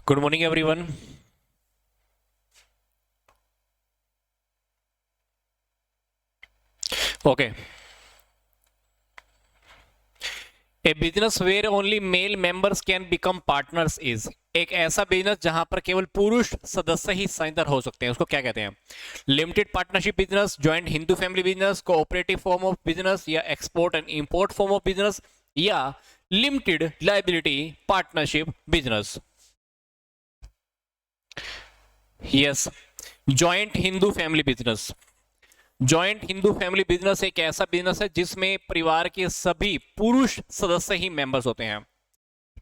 Good morning, everyone. Okay. A business where only male members can become partners is एक ऐसा business जहां पर केवल पुरुष सदस्य ही साझेदार हो सकते हैं, उसको क्या कहते हैं? Limited partnership business, joint Hindu family business, cooperative form of business, या export and import form of business, या limited liability partnership business? Yes, joint Hindu family business. Joint Hindu family business एक ऐसा बिजनेस है जिसमें परिवार के सभी पुरुष सदस्य ही मेंबर्स होते हैं।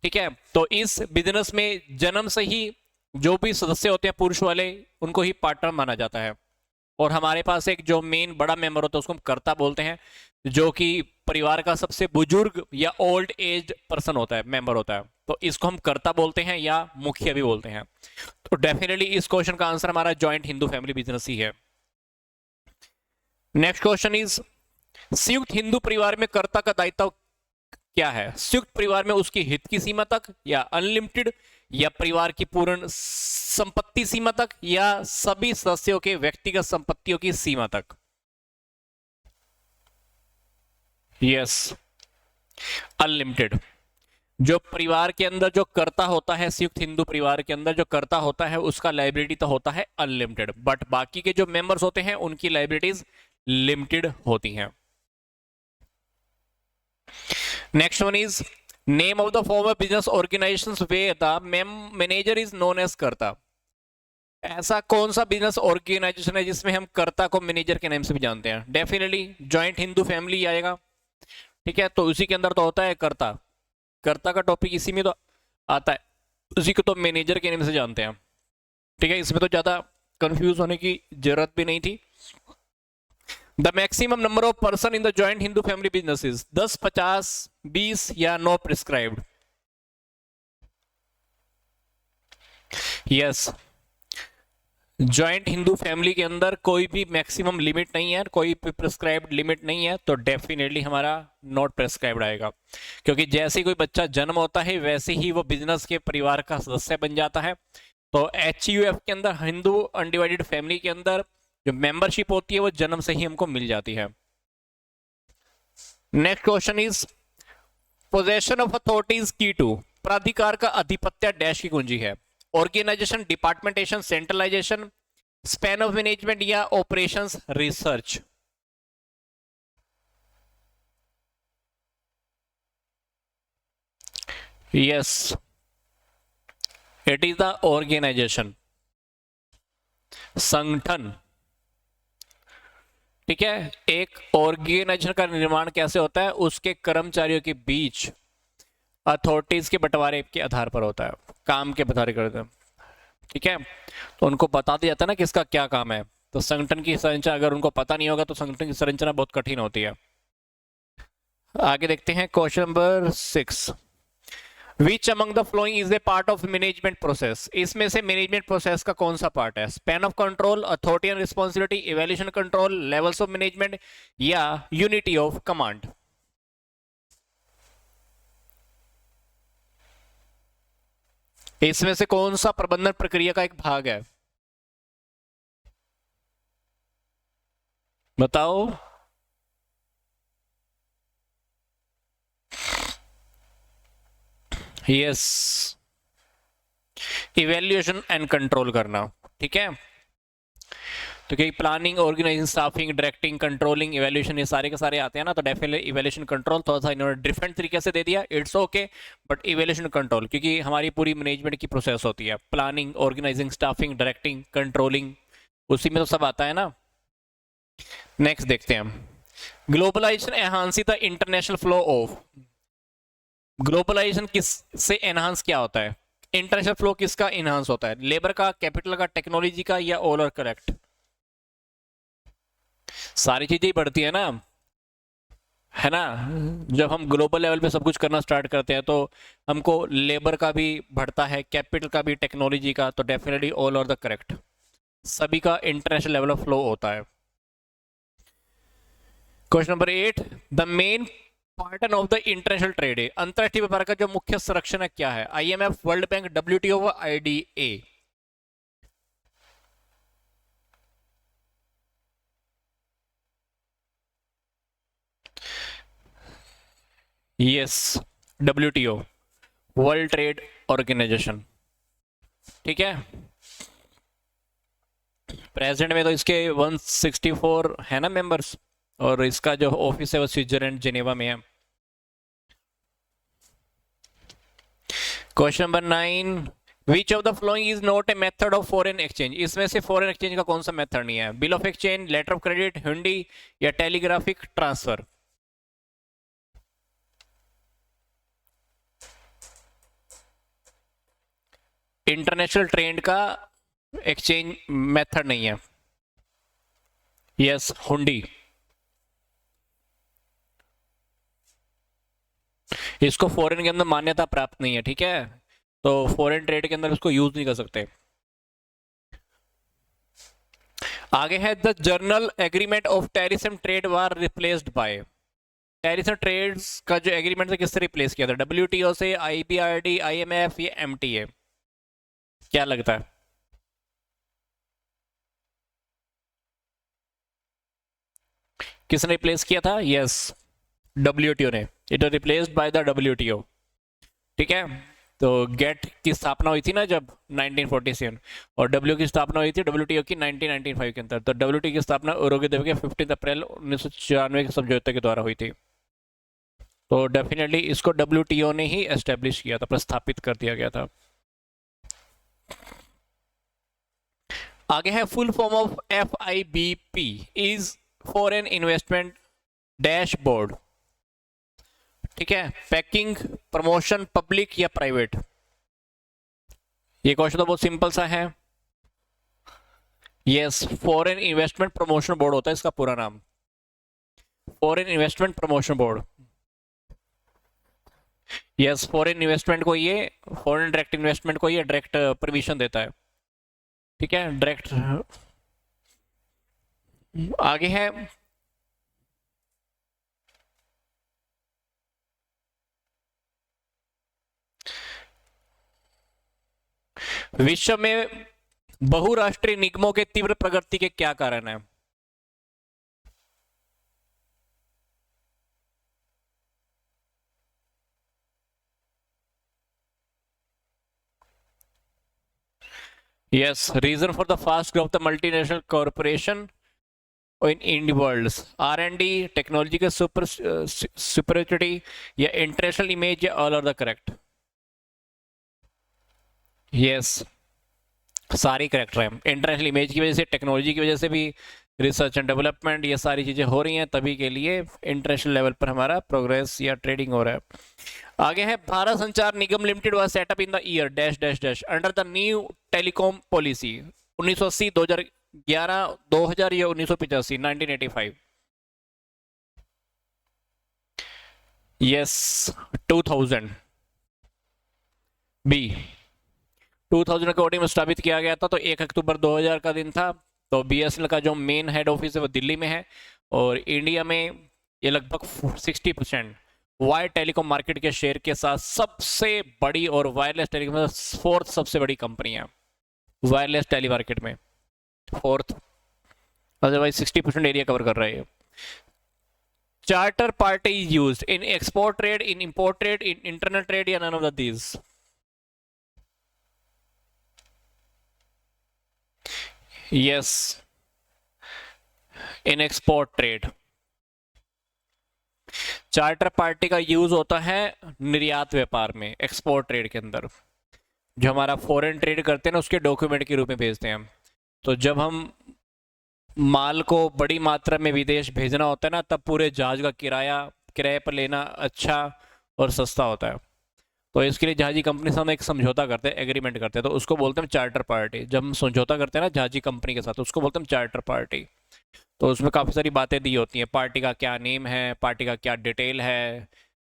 ठीक है, तो इस बिजनेस में जन्म से ही जो भी सदस्य होते हैं पुरुष वाले, उनको ही पार्टनर माना जाता है। और हमारे पास एक जो मेन बड़ा मेंबर होता है उसको हम कर्ता बोलते हैं, जो कि परिवार का सबसे बुजुर्ग या ओल्ड एज पर्सन होता है, मेंबर होता है, तो इसको हम कर्ता बोलते हैं या मुखिया भी बोलते हैं। तो डेफिनेटली इस क्वेश्चन का आंसर हमारा जॉइंट हिंदू फैमिली बिजनेस ही है। नेक्स्ट क्वेश्चन इज, संयुक्त हिंदू परिवार में कर्ता का दायित्व क्या है? संयुक्त परिवार में उसकी हित की सीमा तक, या अनलिमिटेड, या परिवार की पूर्ण संपत्ति सीमा तक, या सभी सदस्यों के व्यक्तिगत संपत्तियों की सीमा तक? Yes, unlimited. जो परिवार के अंदर जो कर्ता होता है, संयुक्त हिंदू परिवार के अंदर जो कर्ता होता है उसका लायबिलिटी तो होता है अनलिमिटेड, बट बाकी के जो मेंबर्स होते हैं उनकी लायबिलिटीज लिमिटेड होती हैं। Next one is, name of the form of business organisations where the manager is known as karta. ऐसा कौन सा बिजनेस ऑर्गेनाइजेशन है जिसमें हम कर्ता को मैनेजर के नाम से भी जानते हैं? डेफिनेटली जॉइंट हिंदू फैमिली आएगा। ठीक है, तो उसी के अंदर तो होता है कर्ता। कर्ता का टॉपिक इसी में तो आता है, उसी को तो मैनेजर के नाम से जानते हैं। ठीक है, इसमें तो ज्यादा कंफ्यूज होने की जरूरत भी नहीं थी। The maximum number of person in the joint Hindu family business is 10, 50, 20 या no prescribed? Yes, joint Hindu family के अंदर कोई भी मैक्सिमम लिमिट नहीं है, कोई भी प्रिस्क्राइब्ड लिमिट नहीं है, तो डेफिनेटली हमारा नॉट प्रिस्क्राइब्ड आएगा। क्योंकि जैसे ही कोई बच्चा जन्म होता है वैसे ही वो बिजनेस के परिवार का सदस्य बन जाता है। तो HUF के अंदर, हिंदू अनडिवाइडेड फैमिली के अंदर जो मेंबरशिप होती है वो जन्म से ही हमको मिल जाती है। Next question is, possession of authority is key to, प्राधिकार का अधिपत्य डैश की कुंजी है? Organization, departmentation, centralization, span of management, या operations research? Yes, it is the organization, संगठन। ठीक है, एक ऑर्गेनाइजेशन का निर्माण कैसे होता है? उसके कर्मचारियों के बीच अथॉरिटीज के बंटवारे के आधार पर होता है, काम के बंटवारे करते हैं। ठीक है, तो उनको बता दिया जाता है ना किसका क्या काम है। तो संगठन की संरचना अगर उनको पता नहीं होगा तो संगठन की संरचना बहुत कठिन होती है। आगे देखते हैं question number 6, which among the following is a part of management process? इसमें से मैनेजमेंट प्रोसेस का कौन सा पार्ट है? Span of control, authority and responsibility, evaluation control, levels of management, या यूनिटी ऑफ कमांड? इसमें से कौन सा प्रबंधन प्रक्रिया का एक भाग है? बताओ। यस, इवैल्यूएशन एंड कंट्रोल करना। ठीक है, तो क्योंकि planning, organising, staffing, directing, controlling, evaluation ये सारे के सारे आते हैं ना, तो डेफिनेटली इवैल्यूएशन कंट्रोल थोड़ा सा इन्होंने डिफरेंट तरीके से दे दिया, it's okay, but evaluation control क्योंकि हमारी पूरी मैनेजमेंट की प्रोसेस होती है, planning, organising, staffing, directing, controlling, उसी में तो सब आता है ना। नेक्स्ट देखते हैं, globalisation enhancing the international flow of. Globalisation किस से एनहांस क्या होता है? इंटरनेशनल फ्लो किसका एनहांस होता है? लेबर का, कैपिटल का, टेक्नोलॉजी का, या ऑल और करेक्ट? सारी चीजें ही बढ़ती है ना, है ना। जब हम ग्लोबल लेवल पे सब कुछ करना स्टार्ट करते हैं तो हमको लेबर का भी बढ़ता है, कैपिटल का भी, टेक्नोलॉजी का, तो डेफिनेटली ऑल और द करेक्ट, सभी का इंटरनेशनल लेवल ऑफ फ्लो होता है। Question number 8, the main pattern of the international trade है, अंतरराष्ट्रीय व्यापार का जो मुख्य संरक्षण है क्या है? आईएमएफ, वर्ल्ड बैंक, डब्ल्यूटीओ व IDA. Yes, WTO, World Trade Organisation. ठीक है, प्रेजेंट में तो इसके 164 है ना मेंबर्स, और इसका जो ऑफिस है वो स्विट्जरलैंड जेनेवा में है। Question number 9, which of the following is not a method of foreign exchange? इसमें से फॉरेन एक्सचेंज का कौन सा मेथड नहीं है? Bill of exchange, letter of credit, hundi या टेलीग्राफिक ट्रांसफर? इंटरनेशनल ट्रेड का एक्सचेंज मेथड नहीं है। यस, हुंडी। इसको फॉरेन के अंदर मान्यता प्राप्त नहीं है, ठीक है, तो फॉरेन ट्रेड के अंदर इसको यूज नहीं कर सकते। आगे है, the general agreement of tariff and trade was replaced by. Tariff and trades का जो एग्रीमेंट से किससे रिप्लेस किया था? डब्ल्यूटीओ से, आईबीआरडी, आईएमएफ या एमटीए? क्या लगता है? किसने रिप्लेस किया था? यस, डब्ल्यूटीओ ने। It was replaced by the WTO. ठीक है, तो गेट की स्थापना हुई थी ना जब 1947, और डब्ल्यू की स्थापना हुई थी डब्ल्यूटीओ की 1995 के अंदर। तो डब्ल्यूटीओ की स्थापना उरुग्वे द्वीप के 15 अप्रैल 1994 के समझौते के द्वारा हुई थी। तो डेफिनेटली इसको डब्ल्यूटीओ ने ही एस्टेब्लिश किया था, प्रस्थापित कर दिया गया था। आगे है, full form of FIBP is foreign investment dashboard. ठीक है, पैकिंग, प्रमोशन, पब्लिक या प्राइवेट? ये क्वेश्चन तो बहुत सिंपल सा है। Yes, foreign investment promotion board होता है इसका पूरा नाम, foreign investment promotion board. Yes, foreign investment को ये, फॉरेन डायरेक्ट इन्वेस्टमेंट को ये डायरेक्ट परमिशन देता है। ठीक है, डायरेक्ट। आगे है, विश्व में बहुराष्ट्रीय निगमों के तीव्र प्रगति के क्या कारण है? Yes, reason for the fast growth of the multinational corporation in the world, R&D, technology के सुपरियरिटी या इंटरनेशनल इमेज, या all are the correct? Yes, सारी करेक्ट है। इंटरनेशनल इमेज की वजह से, टेक्नोलॉजी की वजह से भी, रिसर्च एंड डेवलपमेंट, ये सारी चीज़ें हो रही हैं, तभी के लिए इंटरनेशनल लेवल पर हमारा प्रोग्रेस या ट्रेडिंग हो रहा है। आगे है, Bharat Sanchar Nigam limited was set up in the year dash dash dash under the new telecom policy. 1980, 2011, 2000 या 1985? 1985। Yes, 2000 B. 2000 के ऑडियो में स्थापित किया गया था, तो 1 अक्टूबर 2000 का दिन था। तो BSNL का जो मेन हेड ऑफिस है वो दिल्ली में है, और इंडिया में ये लगभग 60% वायर टेलीकॉम मार्केट के शेयर के साथ सबसे बड़ी और वायरलेस टेलीकॉम 4th सबसे बड़ी कंपनी है वायरलेस टेली मार्केट में, 4th। अदरवाइज 60% एरिया कवर कर रहा है। Charter party is used in export trade, in import trade, in internal trade, या none of these? Yes, in export trade. Charter party का use होता है निर्यात व्यापार में, एक्सपोर्ट ट्रेड के अंदर। जो हमारा फॉरेन ट्रेड करते हैं ना, उसके डॉक्यूमेंट के रूप में भेजते हैं हम। तो जब हम माल को बड़ी मात्रा में विदेश भेजना होता है ना, तब पूरे जहाज का किराए पर लेना अच्छा और सस्ता होता है। तो इसके लिए जहाजी कंपनी से हम एक समझौता करते हैं, एग्रीमेंट करते हैं, तो उसको बोलते हैं चार्टर पार्टी। जब हम समझौता करते हैं ना जहाजी कंपनी के साथ, तो उसको बोलते हैं चार्टर पार्टी। तो उसमें काफ़ी सारी बातें दी होती हैं, पार्टी का क्या नेम है, पार्टी का क्या डिटेल है,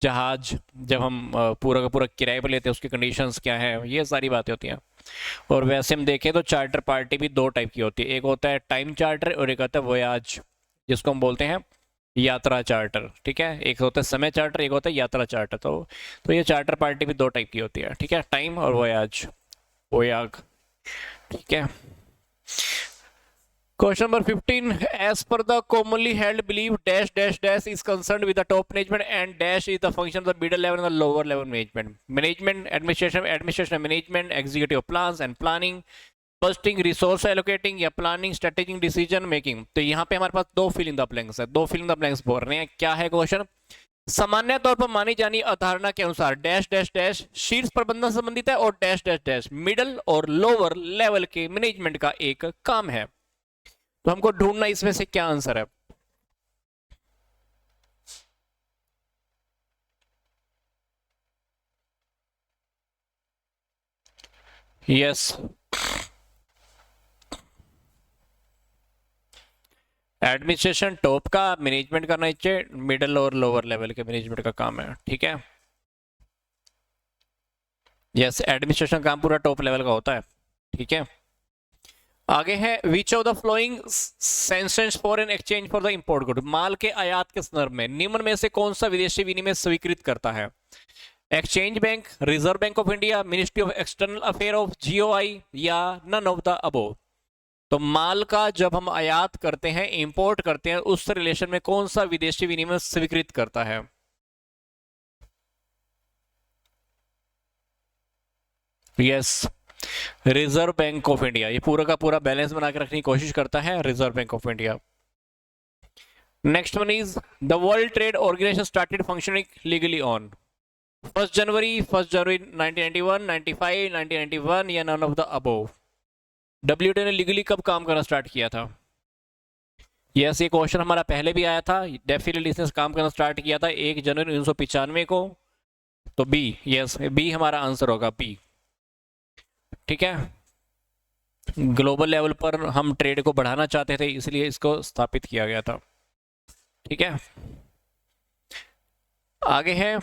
जहाज जब हम पूरा का पूरा किराए पर लेते हैं उसकी कंडीशंस क्या है, ये सारी बातें होती हैं। और वैसे हम देखें तो चार्टर पार्टी भी 2 टाइप की होती है, एक होता है टाइम चार्टर और एक होता है वोयाज, जिसको हम बोलते हैं यात्रा चार्टर, ठीक है। एक होता है समय चार्टर, एक होता है यात्रा चार्टर। तो ये चार्टर पार्टी भी दो टाइप की होती है, ठीक है, टाइम और वोयाज, वोयाग, ठीक है। Question number 15. As per the commonly held belief, dash dash dash is concerned with the top management and dash is the function of the middle level and the lower level management. Management, administration management, executive plans and planning, budgeting, resource allocating या planning, strategic decision making. तो यहाँ पे हमारे पास दो filling the blanks है, दो filling the blanks बोल रहे हैं। क्या है क्वेश्चन? सामान्य तौर पर मानी जानी अवधारणा के अनुसार डैश डैश डैश शीर्ष प्रबंधन से संबंधित है और डैश डैश डैश मिडल और लोअर लेवल के मैनेजमेंट का एक काम है। तो हमको ढूंढना इसमें से क्या आंसर है। यस, एडमिनिस्ट्रेशन टॉप का, मैनेजमेंट का नीचे, मिडिल और लोअर लेवल के मैनेजमेंट का काम है, ठीक है। यस, एडमिनिस्ट्रेशन काम पूरा टॉप लेवल का होता है, ठीक है। आगे है which of the following sentences foreign exchange for the import good. माल के आयात के संदर्भ में निम्न में से कौन सा विदेशी विनिमय स्वीकृत करता है? Exchange bank, reserve Bank of India, ministry of external affair of GOI या नन ऑफ द अबोव। तो माल का जब हम आयात करते हैं, इंपोर्ट करते हैं, उस रिलेशन में कौन सा विदेशी विनिमय स्वीकृत करता है? Yes, reserve Bank of India. ये पूरा का पूरा बैलेंस बना के रखने की कोशिश करता है Reserve Bank of India. Next one is the World Trade Organisation started functioning legally on 1 January 1991, 95, 1991 या none of the above. WTO ने लीगली कब काम करना स्टार्ट किया था? यस, ये क्वेश्चन हमारा पहले भी आया था। डेफिनेटली इसने काम करना स्टार्ट किया था 1 जनवरी 1995 को। तो बी, यस बी हमारा आंसर होगा, बी, ठीक है। ग्लोबल लेवल पर हम ट्रेड को बढ़ाना चाहते थे, इसलिए इसको स्थापित किया गया था, ठीक है। आगे है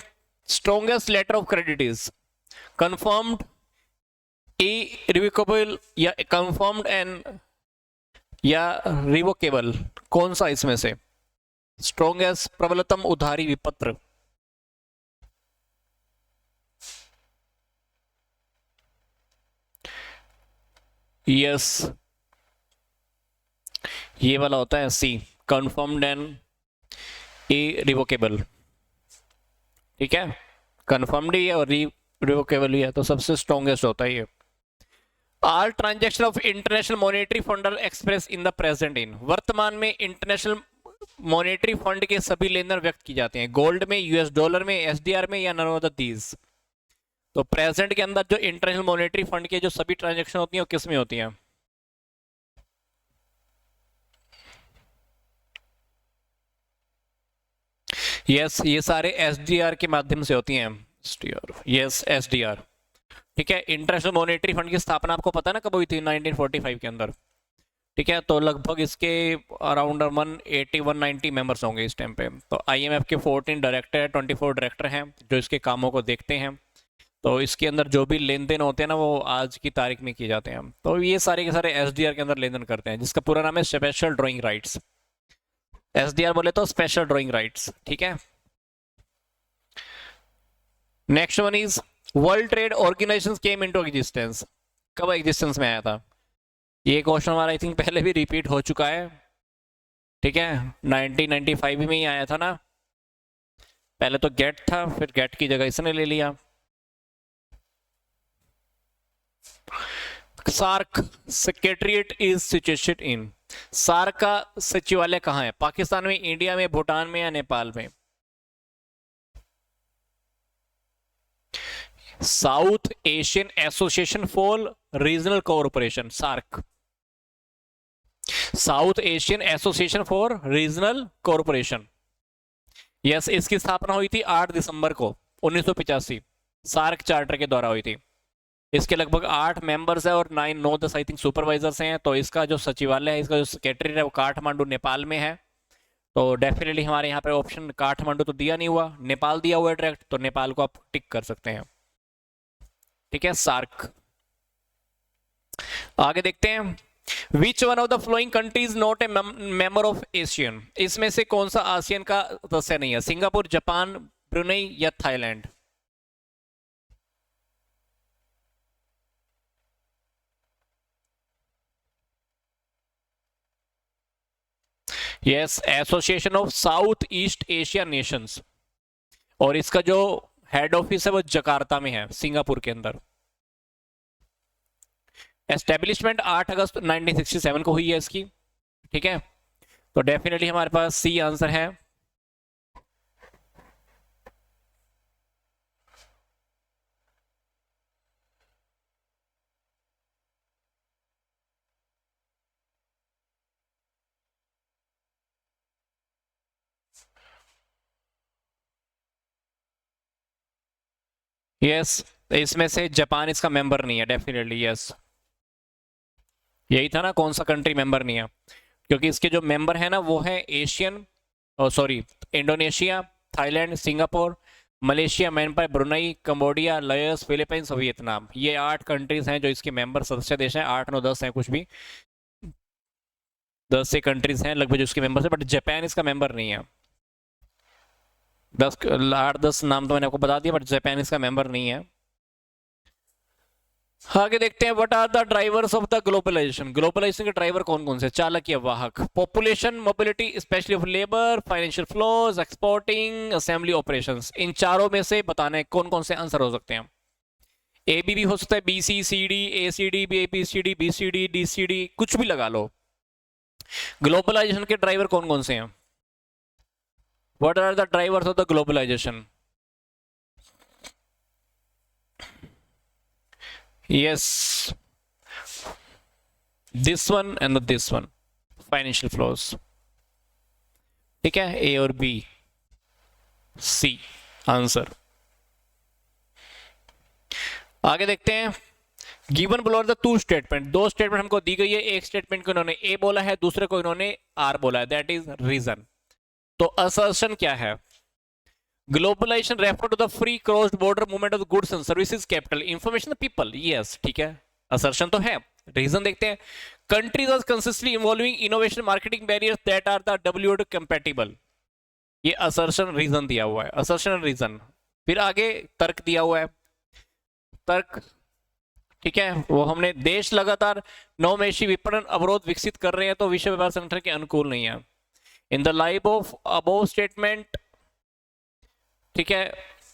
strongest letter of credit is confirmed, irrevocable या कंफर्म्ड एंड या रिवोकेबल। कौन सा इसमें से? स्ट्रॉन्गेस्ट प्रबलतम उधारी विपत्र, यस ये वाला होता है सी, कंफर्म्ड एंड इरिवोकेबल, ठीक है। कंफर्म्ड ही है और रिवोकेबल ही है, तो सबसे स्ट्रॉन्गेस्ट होता है ये। All transaction of international monetary fund express in the present in. वर्तमान में इंटरनेशनल मॉनेटरी फंड के सभी लेन देन व्यक्त किए जाते हैं गोल्ड में, यूएस डॉलर में, एसडीआर में या नन ऑफ द दीज। तो प्रेजेंट के अंदर जो इंटरनेशनल मॉनेटरी फंड के जो सभी ट्रांजैक्शन होती हैं वो किस में होती हैं? यस, ये सारे एसडीआर के माध्यम से होती हैं। एसडीआर, यस एसडीआर, ठीक है। इंटरनेशनल मॉनेटरी फंड की स्थापना आपको पता है ना कब हुई थी? 1945 के अंदर, ठीक है। तो लगभग इसके अराउंड 180-190 मेंबर्स होंगे इस टाइम पे। तो आईएमएफ के 14 डायरेक्टर है, 24 डायरेक्टर हैं जो इसके कामों को देखते हैं। तो इसके अंदर जो भी लेन देन होते हैं ना, वो आज की तारीख में किए जाते हैं। तो ये सारे के सारे एसडीआर के अंदर लेन देन करते हैं, जिसका पूरा नाम है स्पेशल ड्रॉइंग राइट्स। एसडीआर बोले तो स्पेशल ड्रॉइंग राइट्स, ठीक है। Next one is World Trade Organisation came into existence. कब एग्जिस्टेंस में आया था? ये क्वेश्चन हमारा आई थिंक पहले भी रिपीट हो चुका है, ठीक है। 1995 में ही आया था ना। पहले तो गेट था, फिर गेट की जगह इसने ले लिया। SAARC secretariat is situated in. SAARC का सचिवालय कहाँ है? पाकिस्तान में, इंडिया में, भूटान में या नेपाल में? South Asian Association for Regional Cooperation, SAARC. South Asian Association for Regional Cooperation, yes. इसकी स्थापना हुई थी 8 दिसंबर को 1985, सार्क चार्टर के द्वारा हुई थी। इसके लगभग 8 मेंबर्स है और 9-10 आई थिंक सुपरवाइजर्स हैं। तो इसका जो सचिवालय है, इसका जो सेक्रेटरी है वो काठमांडू नेपाल में है। तो डेफिनेटली हमारे यहाँ पे ऑप्शन काठमांडू तो दिया नहीं हुआ, नेपाल दिया हुआ है डायरेक्ट, तो नेपाल को आप टिक कर सकते हैं, ठीक है। सार्क। आगे देखते हैं which one of the flowing countries not a member of Asian, इसमें से कौन सा आसियन का सदस्य नहीं है? सिंगापुर, जापान, ब्रुनेई या Thailand? Yes, association of south east Asia Nations, और इसका जो हेड ऑफिस है वो जकार्ता में है, सिंगापुर के अंदर। एस्टेब्लिशमेंट 8 अगस्त 1967 को हुई है इसकी, ठीक है। तो डेफिनेटली हमारे पास सी आंसर है। यस, इसमें से जापान इसका मेंबर नहीं है, डेफिनेटली यस। यही था ना, कौन सा कंट्री मेंबर नहीं है, क्योंकि इसके जो मेंबर है ना वो है Asian, sorry, Indonesia, Thailand, Singapore, Malaysia, Myanmar, Brunei, Cambodia, Laos, Philippines और वियतनाम। ये 8 कंट्रीज हैं जो इसके मेंबर सदस्य देश हैं। 8, 9, 10 हैं, कुछ भी 10 से कंट्रीज हैं लगभग जो इसके मेंबर है, बट जापान इसका मेंबर नहीं है। 8-10 नाम तो मैंने आपको बता दिया, बट जापान इसका मेंबर नहीं है। आगे देखते हैं, what are the drivers of the globalisation. Globalisation के ड्राइवर कौन कौन से? चालक या वाहक, population, mobility, specially of labour, financial flows, exporting, assembly operations. इन चारों में से बताना है कौन कौन से आंसर हो सकते हैं। ए बी भी हो सकता है, B C C D, A C D, B B C D, B C D, D C D, कुछ भी लगा लो। ग्लोबलाइजेशन के ड्राइवर कौन कौन से हैं? What are the drivers of the globalisation? Yes, this one and this one, financial flows, ठीक है, ए और बी, सी आंसर। आगे देखते हैं, given below the 2 statement. 2 statement हमको दी गई है, एक स्टेटमेंट को इन्होंने ए बोला है, दूसरे को इन्होंने आर बोला है, दैट इज रीजन। तो असर्शन क्या है? Globalisation refer to the free cross border movement of goods and services, capital, information, people. Yes, ठीक है, असर्शन तो है। रीजन देखते हैं, countries are consistently involving innovation, marketing barriers that are the WTO compatible. ये assertion reason दिया हुआ है, असर्शन रीजन। फिर आगे तर्क दिया हुआ है, तर्क, ठीक है, वो हमने देश लगातार नवमेशी विपणन अवरोध विकसित कर रहे हैं तो विश्व व्यापार संगठन के अनुकूल नहीं है। In the light of above statement, ठीक है,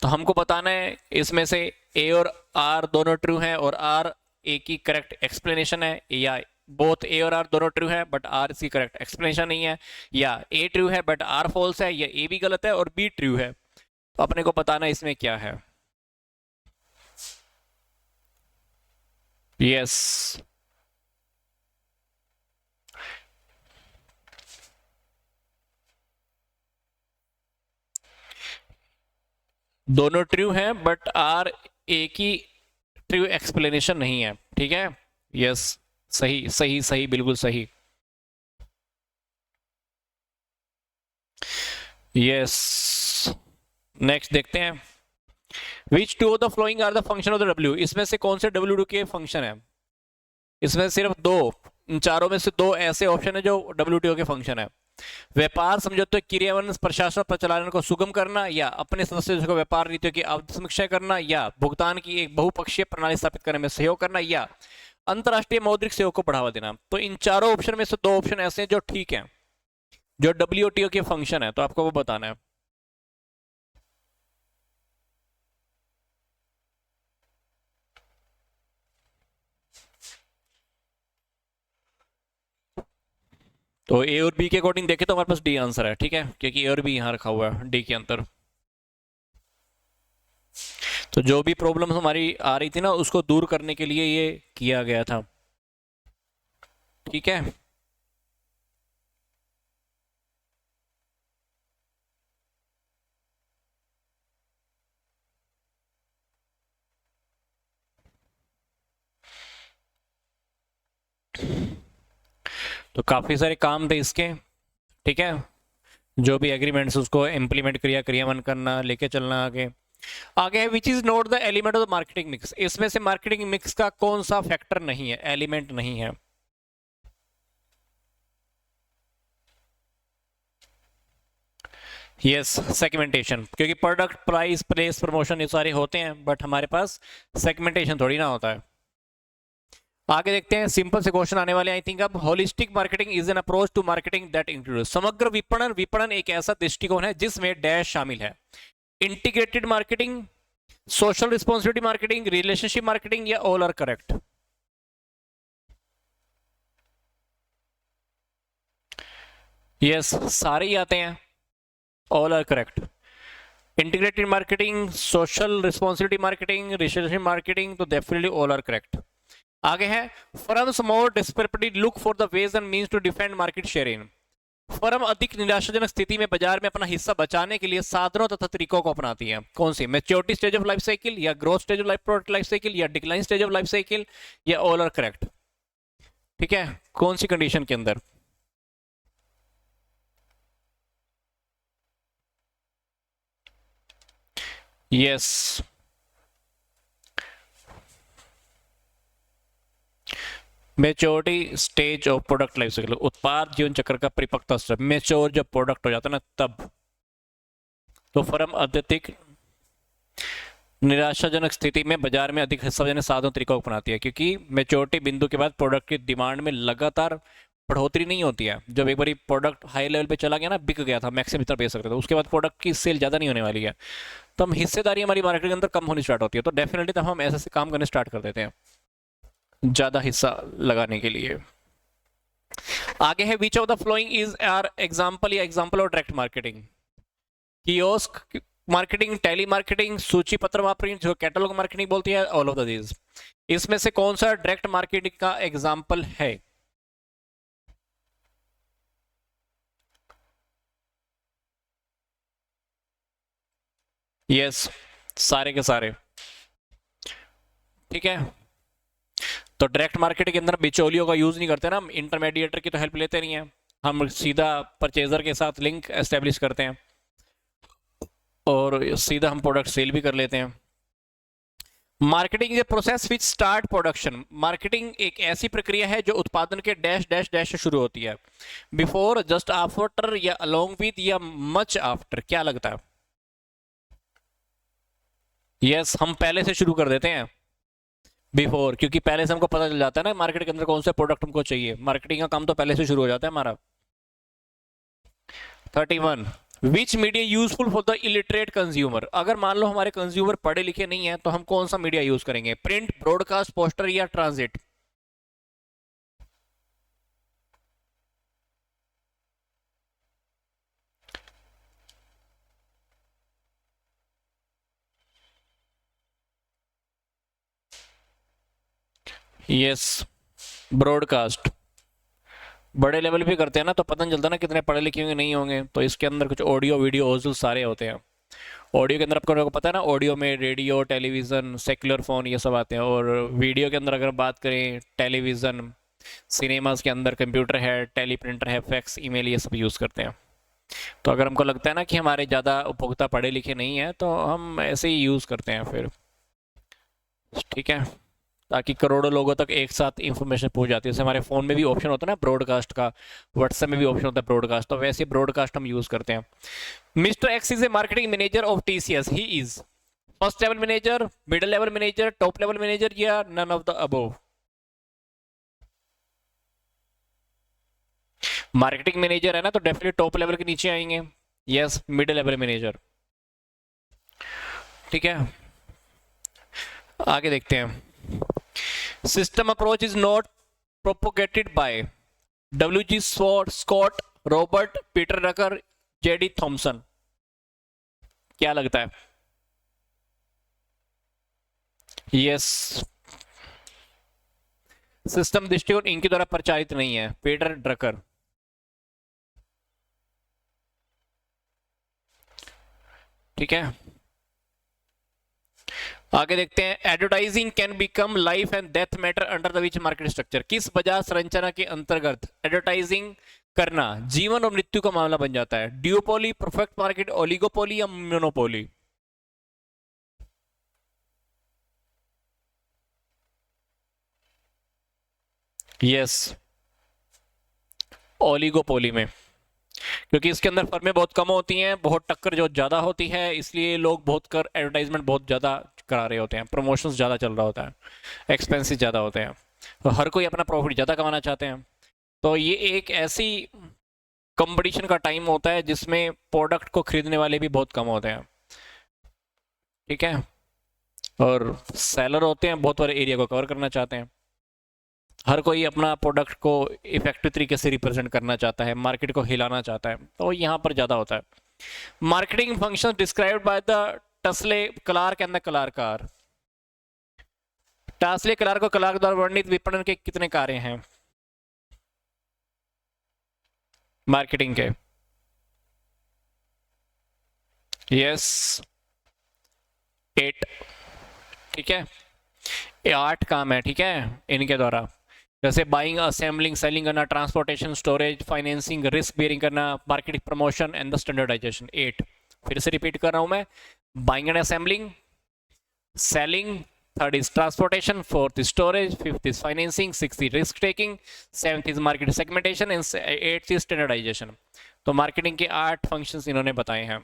तो हमको बताना है इसमें से ए और आर दोनों ट्रू हैं और आर ए की करेक्ट एक्सप्लेनेशन है, या बोथ ए और आर दोनों ट्रू है बट आर इसकी करेक्ट एक्सप्लेनेशन नहीं है, या ए ट्रू है बट आर फॉल्स है, या ए भी गलत है और बी ट्रू है। तो अपने को बताना है इसमें क्या है। यस, दोनों ट्रू हैं बट आर ए की ट्रू एक्सप्लेनेशन नहीं है, ठीक है। यस, सही सही सही, बिल्कुल सही। यस, नेक्स्ट देखते हैं, which two of the following are the function of the W. इसमें से कौन से डब्ल्यू के फंक्शन है? इसमें सिर्फ 2, इन चारों में से 2 ऐसे ऑप्शन है जो डब्ल्यूटीओ के फंक्शन है। व्यापार समझौते क्रियान्वयन प्रशासन प्रचलन को सुगम करना, या अपने सदस्यों को व्यापार नीतियों की आवधिक समीक्षा करना, या भुगतान की एक बहुपक्षीय प्रणाली स्थापित करने में सहयोग करना, या अंतरराष्ट्रीय मौद्रिक सहयोग को बढ़ावा देना। तो इन चारों ऑप्शन में से 2 ऑप्शन ऐसे हैं जो ठीक है, जो डब्ल्यूटीओ के फंक्शन है, तो आपको वो बताना है। तो ए और बी के अकॉर्डिंग देखें तो हमारे पास डी आंसर है, ठीक है, क्योंकि ए और बी यहां रखा हुआ है डी के अंदर। तो जो भी प्रॉब्लम हमारी आ रही थी ना उसको दूर करने के लिए ये किया गया था, ठीक है। तो काफी सारे काम थे इसके, ठीक है, जो भी एग्रीमेंट्स उसको इम्प्लीमेंट क्रियान्वयन करना, लेके चलना आगे। आगे है which is not the element of the marketing mix. इसमें से मार्केटिंग मिक्स का कौन सा फैक्टर नहीं है, एलिमेंट नहीं है? यस, सेगमेंटेशन, क्योंकि प्रोडक्ट, प्राइस, प्लेस, प्रमोशन ये सारे होते हैं, बट हमारे पास सेगमेंटेशन थोड़ी ना होता है। आगे देखते हैं, सिंपल से क्वेश्चन आने वाले आई थिंक अब। Holistic marketing is an approach to marketing that includes, समग्र विपणन, विपणन एक ऐसा दृष्टिकोण है जिसमें डैश शामिल है। Integrated marketing, social responsibility marketing, relationship marketing, या ऑल आर करेक्ट? यस, सारे ही आते हैं, all are correct. Integrated marketing, social responsibility marketing, relationship marketing, तो डेफिनेटली ऑल आर करेक्ट। आगे है, firms more desperately look for the ways and means to defend market share in, firm अधिक निराशाजनक स्थिति में बाजार में अपना हिस्सा बचाने के लिए साधनों तथा तरीकों को अपनाती है। कौन सी? Maturity stage of life cycle, या growth stage of life product life cycle, या decline stage of life cycle, या ऑल आर करेक्ट? ठीक है, कौन सी कंडीशन के अंदर? Yes, maturity stage of product life cycle, उत्पाद जीवन चक्र का परिपक्वता स्तर, मेच्योर जब प्रोडक्ट हो जाता है ना तब। तो फर्म अत्यधिक निराशाजनक स्थिति में बाजार में अधिक हिस्सा लेने साधनों तरीकों को अपनाती है, क्योंकि मेच्योरिटी बिंदु के बाद प्रोडक्ट की डिमांड में लगातार बढ़ोतरी नहीं होती है। जब एक बार प्रोडक्ट हाई लेवल पे चला गया ना, बिक गया था, मैक्सिमम इतना बेच सकते थे, उसके बाद प्रोडक्ट की सेल ज़्यादा नहीं होने वाली है, तो हम हिस्सेदारी हमारी मार्केट के अंदर कम होनी स्टार्ट होती है, तो डेफिनेटली तब हम ऐसे काम करने स्टार्ट कर देते हैं ज़्यादा हिस्सा लगाने के लिए। आगे है, which of the following is are example या example of direct marketing? Kiosk marketing, telemarketing, सूची पत्र मार्केटिंग, जो कैटलॉग मार्केटिंग बोलती है, ऑल ऑफ द दीज। इसमें से कौन सा डायरेक्ट मार्केटिंग का एग्जाम्पल है? यस, सारे के सारे। ठीक है, तो डायरेक्ट मार्केटिंग के अंदर बिचौलियों का यूज नहीं करते ना, हम इंटरमीडिएटर की तो हेल्प लेते नहीं है, हम सीधा परचेजर के साथ लिंक एस्टेब्लिश करते हैं और सीधा हम प्रोडक्ट सेल भी कर लेते हैं। Marketing is a process which start production, marketing एक ऐसी प्रक्रिया है जो उत्पादन के डैश डैश डैश से शुरू होती है। बिफोर, जस्ट आफ्टर, या अलोंग विद, या मच आफ्टर? क्या लगता है? यस, हम पहले से शुरू कर देते हैं, बिफोर, क्योंकि पहले से हमको पता चल जाता है ना मार्केट के अंदर कौन से प्रोडक्ट हमको चाहिए, मार्केटिंग का काम तो पहले से शुरू हो जाता है हमारा। 31, विच media useful for the illiterate consumer, अगर मान लो हमारे कंज्यूमर पढ़े लिखे नहीं है तो हम कौन सा मीडिया यूज करेंगे? प्रिंट, ब्रॉडकास्ट, पोस्टर, या ट्रांजिट? Yes, broadcast. बड़े लेवल पे करते हैं ना तो पता नहीं चलता ना कितने पढ़े लिखे होंगे नहीं होंगे, तो इसके अंदर कुछ ऑडियो वीडियो ओजल सारे होते हैं। ऑडियो के अंदर आपको पता है ना, ऑडियो में रेडियो, टेलीविज़न, सेक्युलर फ़ोन, ये सब आते हैं। और वीडियो के अंदर अगर बात करें, टेलीविज़न, सिनेमाज के अंदर कंप्यूटर है, टेली प्रिंटर है, फैक्स, ईमेल, ये सब यूज़ करते हैं। तो अगर हमको लगता है ना कि हमारे ज़्यादा उपभोक्ता पढ़े लिखे नहीं हैं तो हम ऐसे ही यूज़ करते हैं फिर। ठीक है, ताकि करोड़ों लोगों तक एक साथ इंफॉर्मेशन पहुंच जाती है। जैसे हमारे फ़ोन में भी ऑप्शन होता है ना ब्रॉडकास्ट का, व्हाट्सएप में भी ऑप्शन होता है ब्रॉडकास्ट, तो वैसे ब्रॉडकास्ट हम यूज़ करते हैं। Mister X is a marketing manager of TCS, he is first level manager, middle level manager, top level manager, या none of the above? Marketing manager है ना, तो डेफिनेटली टॉप लेवल के नीचे आएंगे। Yes, middle level manager. ठीक है, आगे देखते हैं। System approach is not propagated by W G. Scott, Robert, Peter Drucker, J D Thomson? क्या लगता है? यस, सिस्टम दृष्टिकोण इनके द्वारा प्रचारित नहीं है, पीटर ड्रकर। ठीक है, आगे देखते हैं। Advertising can become life and death matter under the which market structure, किस बाजार संरचना के अंतर्गत एडवर्टाइजिंग करना जीवन और मृत्यु का मामला बन जाता है? ड्यूपोली, परफेक्ट मार्केट, ओलिगोपोली, या मोनोपोली? यस, ओलिगोपोली में, क्योंकि इसके अंदर फर्में बहुत कम होती हैं, बहुत टक्कर जो ज़्यादा होती है, इसलिए लोग बहुत कर एडवर्टाइजमेंट बहुत ज़्यादा करा रहे होते हैं, प्रमोशंस ज़्यादा चल रहा होता है, एक्सपेंसेस ज़्यादा होते हैं, तो हर कोई अपना प्रॉफिट ज़्यादा कमाना चाहते हैं। तो ये एक ऐसी कंपटीशन का टाइम होता है जिसमें प्रोडक्ट को खरीदने वाले भी बहुत कम होते हैं, ठीक है, और सेलर होते हैं बहुत बड़े एरिया को कवर करना चाहते हैं। हर कोई अपना प्रोडक्ट को इफेक्टिव तरीके से रिप्रेजेंट करना चाहता है, मार्केट को हिलाना चाहता है, तो यहाँ पर ज़्यादा होता है। Marketing function described by the Tousley Clark and the Clark. Tousley Clark और क्लार्क द्वारा वर्णित विपणन के कितने कार्य हैं मार्केटिंग के? यस 8, ठीक है, ये 8 काम है, ठीक है, इनके द्वारा, जैसे बाइंग, असेंबलिंग, सेलिंग करना, transportation, storage, financing, risk bearing करना, marketing, promotion and the standardisation. 8 फिर से रिपीट कर रहा हूं मैं। Buying and assembling, selling, third is transportation, fourth is storage, fifth is financing, sixth is risk taking, seventh is market segmentation and eighth is standardisation. तो marketing के 8 functions इन्होंने बताए हैं,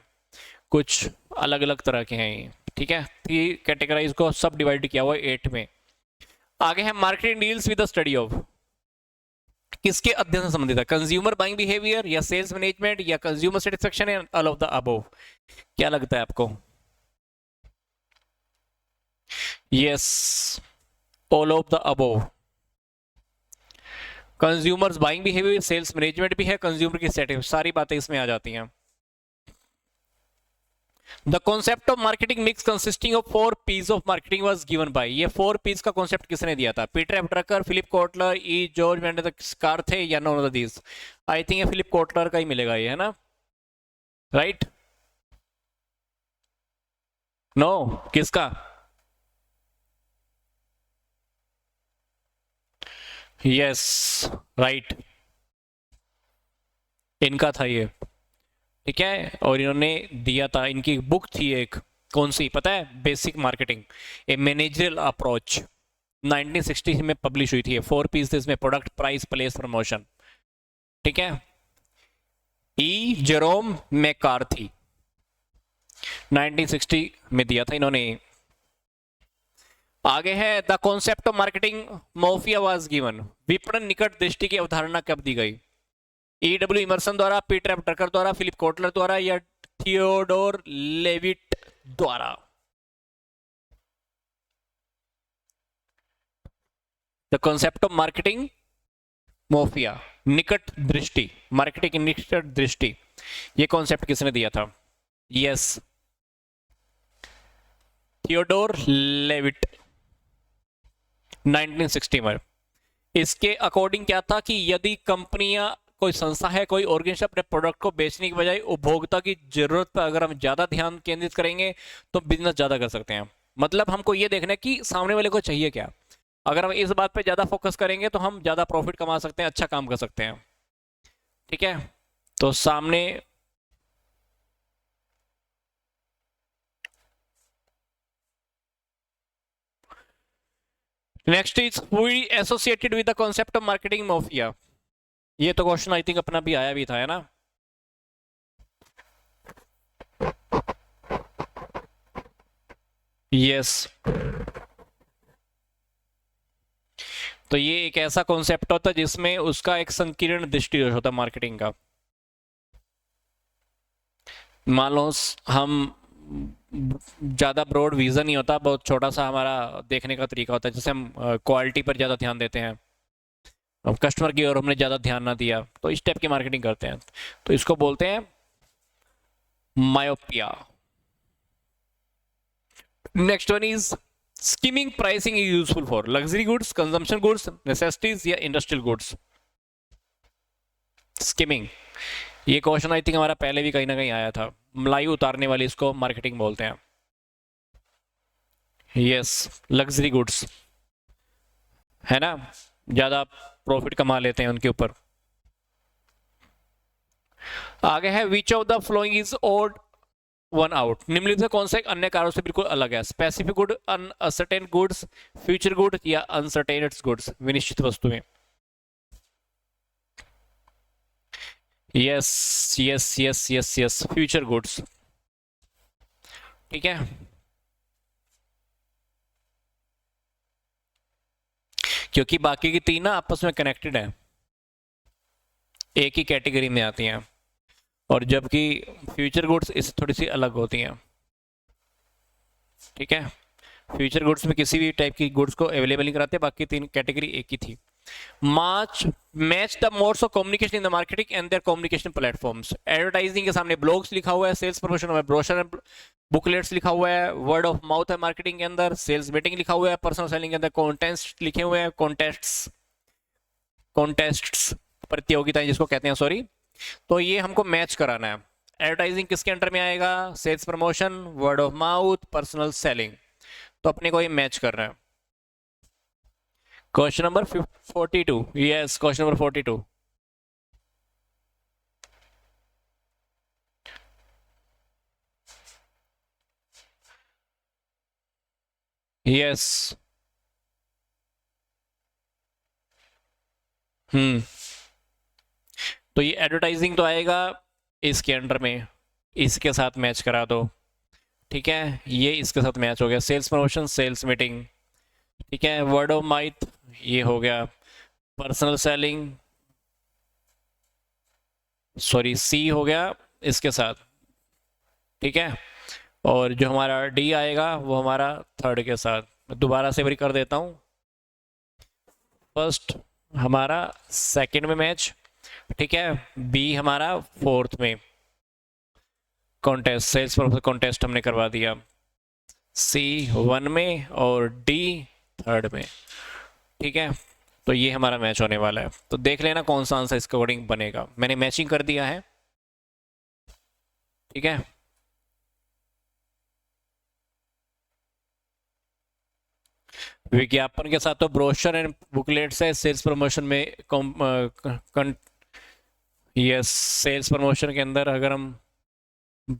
कुछ अलग अलग तरह के हैं ये, ठीक है, 3 कैटेगराइज को सब डिवाइड किया हुआ है 8 में। आगे है marketing deals with the study of, किसके अध्ययन से संबंधित है? कंज्यूमर बाइंग बिहेवियर या सेल्स मैनेजमेंट या consumer satisfaction and all of the above? क्या लगता है आपको? Yes, all of the above. Consumers buying behaviour, sales management भी है, कंज्यूमर की सेटिस्फेक्शन, सारी बातें इसमें आ जाती हैं। The concept of marketing mix consisting of 4 P's of marketing was given by, ये 4 P's का concept किसने दिया था? Peter F Drucker, Philip Kotler, E George Vendor थे या none of these? I think ये फिलिप कोटलर का ही मिलेगा ये, है ना, राइट? नो, किसका? यस, राइट, इनका था ये, ठीक है, और इन्होंने दिया था, इनकी बुक थी एक, कौन सी पता है? बेसिक मार्केटिंग, ए मैनेजरियल अप्रोच, 1960 में पब्लिश हुई थी। 4 पीस इसमें, प्रोडक्ट, प्राइस, प्लेस, प्रमोशन, ठीक है। ई जेरोम मैकार्थी 1960 में दिया था इन्होंने। आगे है the concept of marketing myopia was given, विपणन निकट दृष्टि की अवधारणा कब दी गई? ई डब्ल्यू इमर्सन द्वारा, पीटर एफ ड्रकर द्वारा, फिलिप कोटलर द्वारा या थियोडोर लेविट द्वारा? The concept of marketing myopia, निकट दृष्टि, मार्केटिंग की निकट दृष्टि, ये कॉन्सेप्ट किसने दिया था? यस, थियोडोर लेविट 1960 में। इसके अकॉर्डिंग क्या था कि यदि कंपनियां, कोई संस्था है, कोई ऑर्गेनाइजेशन अपने प्रोडक्ट को बेचने की बजाय उपभोक्ता की जरूरत पर अगर हम ज्यादा ध्यान केंद्रित करेंगे तो बिजनेस ज्यादा कर सकते हैं। मतलब हमको ये देखना है कि सामने वाले को चाहिए क्या, अगर हम इस बात पे ज्यादा फोकस करेंगे तो हम ज्यादा प्रॉफिट कमा सकते हैं, अच्छा काम कर सकते हैं, ठीक है। तो सामने next is we associated with the concept of marketing myopia, ये तो क्वेश्चन आई थिंक अपना भी आया भी था, है ना? यस, तो ये एक ऐसा कॉन्सेप्ट होता है जिसमें उसका एक संकीर्ण दृष्टि होता है मार्केटिंग का। मान लो हम ज़्यादा ब्रॉड विजन नहीं होता, बहुत छोटा सा हमारा देखने का तरीका होता है, जैसे हम क्वालिटी पर ज़्यादा ध्यान देते हैं, अब कस्टमर की ओर हमने ज़्यादा ध्यान ना दिया, तो इस टाइप की मार्केटिंग करते हैं, तो इसको बोलते हैं myopia. Next one is skimming pricing is useful for luxury goods, consumption goods, necessities या इंडस्ट्रियल गुड्स? स्कीमिंग, ये क्वेश्चन आई थिंक हमारा पहले भी कहीं ना कहीं आया था, मलाई उतारने वाली इसको मार्केटिंग बोलते हैं। यस, लग्जरी गुड्स, है ना, ज्यादा प्रॉफिट कमा लेते हैं उनके ऊपर। आगे है which of the following is odd one out, निम्नलिखित से कौन सा एक अन्य कारणों से बिल्कुल अलग है? Specific good, uncertain goods, future good या अनसर्टेन गुड्स, विनिश्चित वस्तुएं। Yes yes yes yes yes, future goods. ठीक है, क्योंकि बाकी की तीन ना आपस में कनेक्टेड है, एक ही कैटेगरी में आती हैं, और जबकि फ्यूचर गुड्स इससे थोड़ी सी अलग होती हैं। ठीक है, फ्यूचर गुड्स में किसी भी टाइप की गुड्स को अवेलेबल नहीं कराते, बाकी तीन कैटेगरी एक ही थी। Match the modes of communication in the marketing and there communication platforms. Advertising के सामने ब्लॉग्स लिखा हुआ है, सेल्स प्रमोशन में ब्रोशर बुकलेट्स लिखा हुआ है, वर्ड ऑफ माउथ है मार्केटिंग के अंदर, सेल्स मीटिंग लिखा हुआ है, पर्सनल सेलिंग के अंदर कॉन्टेस्ट लिखे हुए हैं, कॉन्टेस्ट्स प्रतियोगिताएं जिसको कहते हैं, सॉरी। तो ये हमको मैच कराना है। एडवर्टाइजिंग किसके अंडर में आएगा? Sales promotion, word of mouth, personal selling. तो अपने को ये मैच कर रहा है। Question number 42, yes question number 42। Yes, तो ये एडवर्टाइजिंग तो आएगा इसके अंडर में, इसके साथ मैच करा दो। ठीक है, ये इसके साथ मैच हो गया। Sales promotion, sales meeting. ठीक है, वर्ड ऑफ माउथ ये हो गया, पर्सनल सेलिंग, सॉरी सी हो गया इसके साथ। ठीक है, और जो हमारा डी आएगा वो हमारा थर्ड के साथ। मैं दोबारा से भी कर देता हूँ। फर्स्ट हमारा सेकंड में मैच, ठीक है, बी हमारा फोर्थ में कॉन्टेस्ट, सेल्स कॉन्टेस्ट हमने करवा दिया, सी 1 में और डी थर्ड में। ठीक है, तो ये हमारा मैच होने वाला है। तो देख लेना कौन सा आंसर इसके अकॉर्डिंग बनेगा। मैंने मैचिंग कर दिया है। ठीक है, विज्ञापन के साथ तो ब्रोशर एंड बुकलेट्स है। सेल्स प्रमोशन में यस, सेल्स प्रमोशन के अंदर अगर हम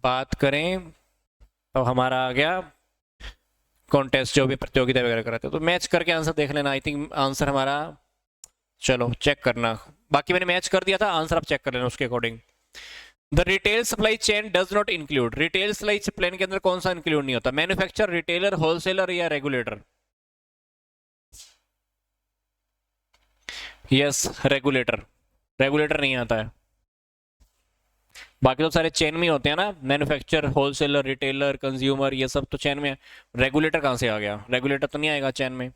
बात करें तो हमारा आ गया कॉन्टेस्ट, जो भी प्रतियोगिता वगैरह कराते हैं। तो मैच करके आंसर देख लेना। आई थिंक आंसर हमारा, चलो चेक करना, बाकी मैंने मैच कर दिया था, आंसर आप चेक कर लेना उसके according. The retail supply chain does not include, retail supply chain के अंदर कौन सा इंक्लूड नहीं होता? मैन्युफैक्चरर, रिटेलर, होलसेलर या रेगुलेटर? Yes, regulator. रेगुलेटर नहीं आता है, बाकी तो सारे चेन में होते हैं ना, मैन्युफैक्चरर, होलसेलर, रिटेलर, कंज्यूमर, ये सब तो चेन में। रेगुलेटर कहां से आ गया? रेगुलेटर तो नहीं आएगा चेन में।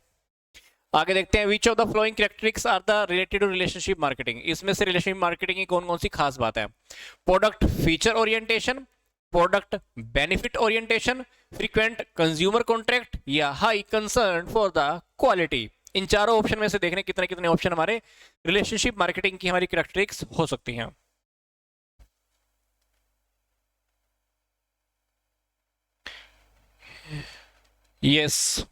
आगे देखते हैं, which of the following characteristics are the related to relationship marketing. इसमें से रिलेशनशिप मार्केटिंग की कौन कौन सी खास बात है? Product feature orientation, product benefit orientation, frequent consumer contract या high concern for the quality. इन चारों ऑप्शन में से देखने कितने कितने ऑप्शन हमारे रिलेशनशिप मार्केटिंग की हमारी कैरेक्टरिस्टिक्स हो सकती हैं। यस,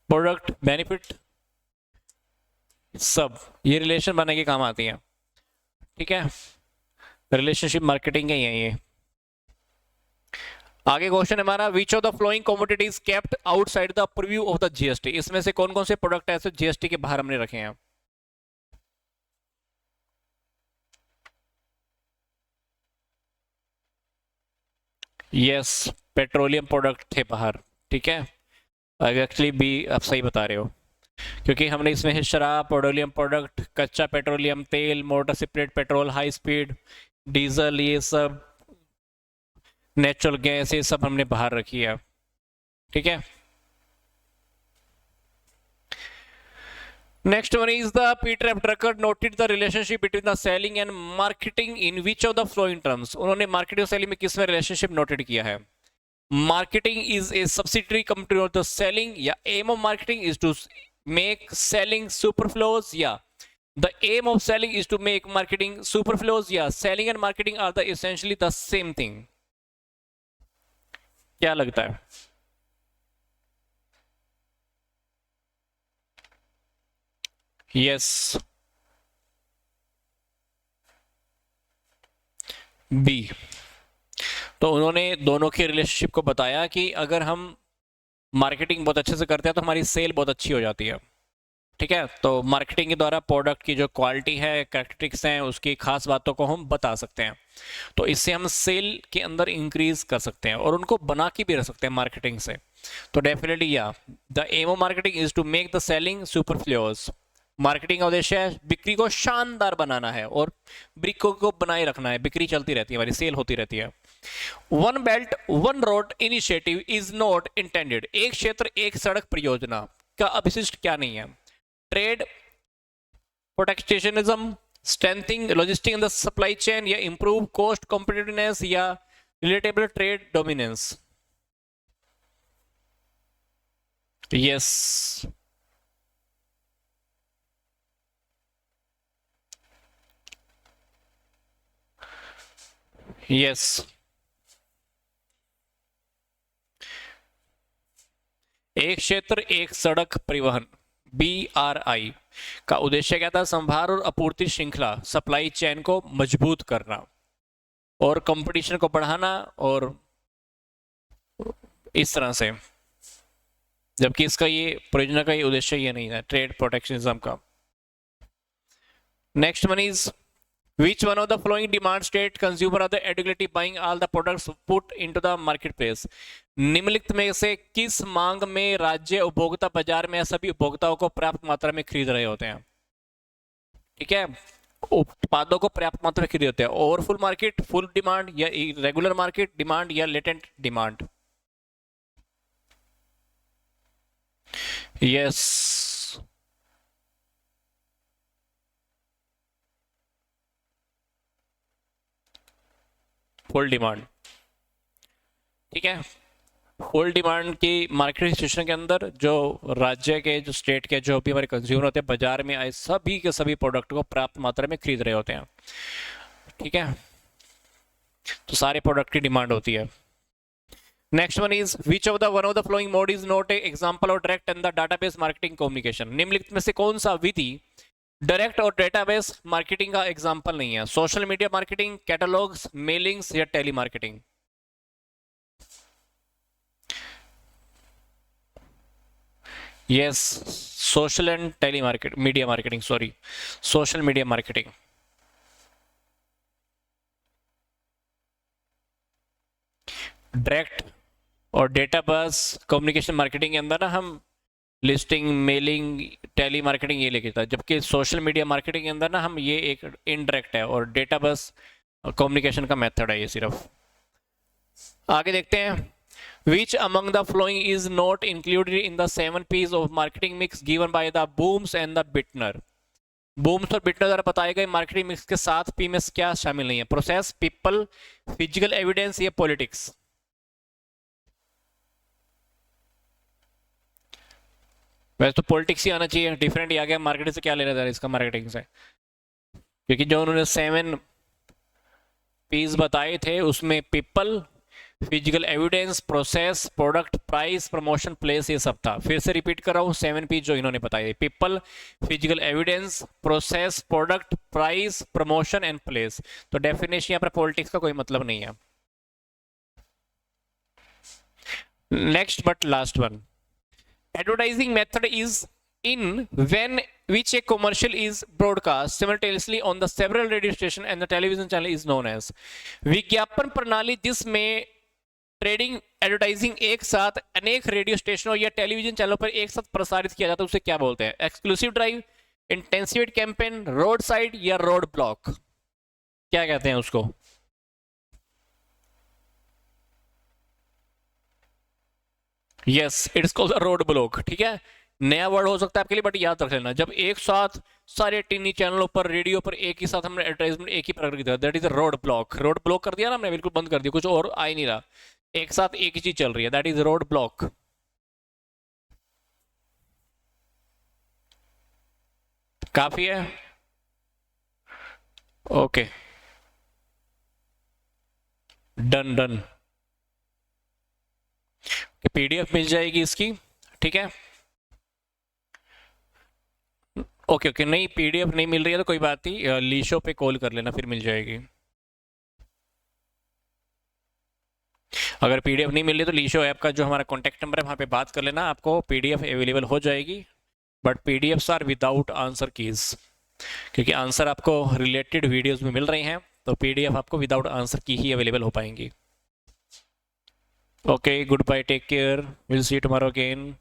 प्रोडक्ट बेनिफिट सब ये रिलेशन बनाने के काम आती हैं। ठीक है, रिलेशनशिप मार्केटिंग है ये। आगे क्वेश्चन है हमारा, विच of the flowing commodities kept outside the preview of the GST. इसमें से कौन कौन से प्रोडक्ट ऐसे जीएसटी के बाहर हमने रखे हैं? यस, पेट्रोलियम प्रोडक्ट थे बाहर। ठीक है, एक्चुअली बी आप सही बता रहे हो, क्योंकि हमने इसमें शराब, पेट्रोलियम प्रोडक्ट, कच्चा पेट्रोलियम तेल, motor separate petrol, high speed diesel, ये सब नेचुरल गैस, ये सब हमने बाहर रखी है। ठीक है, next one is the Peter F Drucker noted the relationship between the selling and marketing in which of the following terms. उन्होंने मार्केटिंग और सेलिंग में किस में रिलेशनशिप नोटेड किया है? Marketing is a subsidiary company of the selling, या aim of marketing is to make selling superfluous, या the aim of selling is to make marketing superfluous, या selling and marketing are the essentially the same thing. क्या लगता है? Yes, B. तो उन्होंने दोनों के रिलेशनशिप को बताया कि अगर हम मार्केटिंग बहुत अच्छे से करते हैं तो हमारी सेल बहुत अच्छी हो जाती है। ठीक है, तो मार्केटिंग के द्वारा प्रोडक्ट की जो क्वालिटी है, कैरेक्टरिस्टिक्स हैं, उसकी खास बातों को हम बता सकते हैं। तो इससे हम सेल के अंदर इंक्रीज कर सकते हैं और उनको बना के भी रख सकते हैं मार्केटिंग से। तो डेफिनेटली या the aim of marketing is to make the selling superfluous. Marketing का उद्देश्य है बिक्री को शानदार बनाना है और बिक्री को बनाए रखना है, बिक्री चलती रहती है, हमारी सेल होती रहती है। One belt one road initiative is not intended, एक क्षेत्र एक सड़क परियोजना का अभिशिष्ट क्या नहीं है? Trade protectionism, strengthening logistic in the supply chain, या इंप्रूव कॉस्ट कॉम्पिटिटिवनेस, या relatable trade dominance. Yes, yes, एक क्षेत्र एक सड़क परिवहन BRI का उद्देश्य क्या था? संभार और आपूर्ति श्रृंखला, सप्लाई चेन को मजबूत करना और कंपटीशन को बढ़ाना, और इस तरह से। जबकि इसका ये परियोजना का ये उद्देश्य ये नहीं है, ट्रेड प्रोटेक्शनिज्म का। Next one is which one of the following demand state consumer of the adequately buying all the products put into the marketplace। निम्नलिखित में से किस मांग में राज्य उपभोक्ता बाजार में सभी उपभोक्ताओं को पर्याप्त मात्रा में खरीद रहे होते हैं? ठीक है, उत्पादों को पर्याप्त मात्रा में खरीद होते हैं। ओवरफुल मार्केट, फुल डिमांड, या रेगुलर मार्केट डिमांड, या latent demand. Yes, full demand. ठीक है, फुल डिमांड की मार्केट सिचुएशन के अंदर जो राज्य के, जो स्टेट के, जो भी हमारे कंज्यूमर होते हैं, बाजार में आए सभी के सभी प्रोडक्ट को पर्याप्त मात्रा में खरीद रहे होते हैं। ठीक है, तो सारे प्रोडक्ट की डिमांड होती है। Next one is which of the one of the following mode is not a example of direct and the database marketing communication. निम्नलिखित में से कौन सा विधि डायरेक्ट और डेटाबेस मार्केटिंग का एग्जांपल नहीं है? Social media marketing, catalogs, mailings, या telemarketing. Yes, social and tele market media marketing, sorry, social media marketing. Direct और डेटाबेस कम्युनिकेशन मार्केटिंग के अंदर ना हम लिस्टिंग, मेलिंग, टेली मार्केटिंग ये लेके था, जबकि सोशल मीडिया मार्केटिंग के अंदर ना हम ये एक इनडायरेक्ट है और डेटाबेस कम्युनिकेशन का मेथड है ये सिर्फ। आगे देखते हैं, which among the following is not included in the 7 P's of marketing mix given by the Booms and the Bittner। बूम्स और बिटनर द्वारा बताए गए मार्केटिंग मिक्स के 7 P में क्या शामिल नहीं है? प्रोसेस, पीपल, फिजिकल एविडेंस, या पॉलिटिक्स। वैसे तो पॉलिटिक्स ही आना चाहिए, डिफरेंट ही आ गया। मार्केटिंग से क्या लेना था इसका, मार्केटिंग से? क्योंकि जो उन्होंने 7 P's बताए थे उसमें people, physical evidence, process, product, price, promotion, place, ये सब था। फिर से रिपीट कर रहा हूँ, 7 P जो इन्होंने बताए, people, physical evidence, process, product, price, promotion and place. तो डेफिनेशन यहाँ पर पॉलिटिक्स का कोई मतलब नहीं है। Next but last one, advertising method is in when which a commercial is broadcast simultaneously on the several radio station and the television channel is known as। विज्ञापन प्रणाली जिसमें ट्रेडिंग एडवर्टाइजिंग एक साथ अनेक रेडियो स्टेशनों या टेलीविजन चैनलों पर एक साथ प्रसारित किया जाता है उसे क्या बोलते हैं? Exclusive drive, intensive campaign, roadside, या रोड ब्लॉक, क्या कहते हैं उसको? Yes, it's called roadblock. ठीक है, नया वर्ड हो सकता है आपके लिए, बट याद रख लेना, जब एक साथ सारे टीवी चैनलों पर, रेडियो पर एक ही साथ हमने एडवर्टाइजमेंट एक ही प्रकार की, that is road block. Road block कर दिया ना हमने, बिल्कुल बंद कर दिया, कुछ और आ ही नहीं रहा, एक साथ एक ही चीज चल रही है, दैट इज रोड ब्लॉक। काफी है, ओके, डन डन। पीडीएफ मिल जाएगी इसकी, ठीक है, ओके ओके। नहीं, पीडीएफ नहीं मिल रही है तो कोई बात नहीं, लीशो पे कॉल कर लेना, फिर मिल जाएगी। अगर पीडीएफ नहीं मिल रही तो लीशो ऐप का जो हमारा कॉन्टैक्ट नंबर है वहाँ पे बात कर लेना, आपको पीडीएफ अवेलेबल हो जाएगी। But PDFs are without answer keys, क्योंकि आंसर आपको रिलेटेड वीडियोस में मिल रहे हैं, तो पीडीएफ आपको विदाउट आंसर की ही अवेलेबल हो पाएंगी। Okay, goodbye, take care, will see you tomorrow again.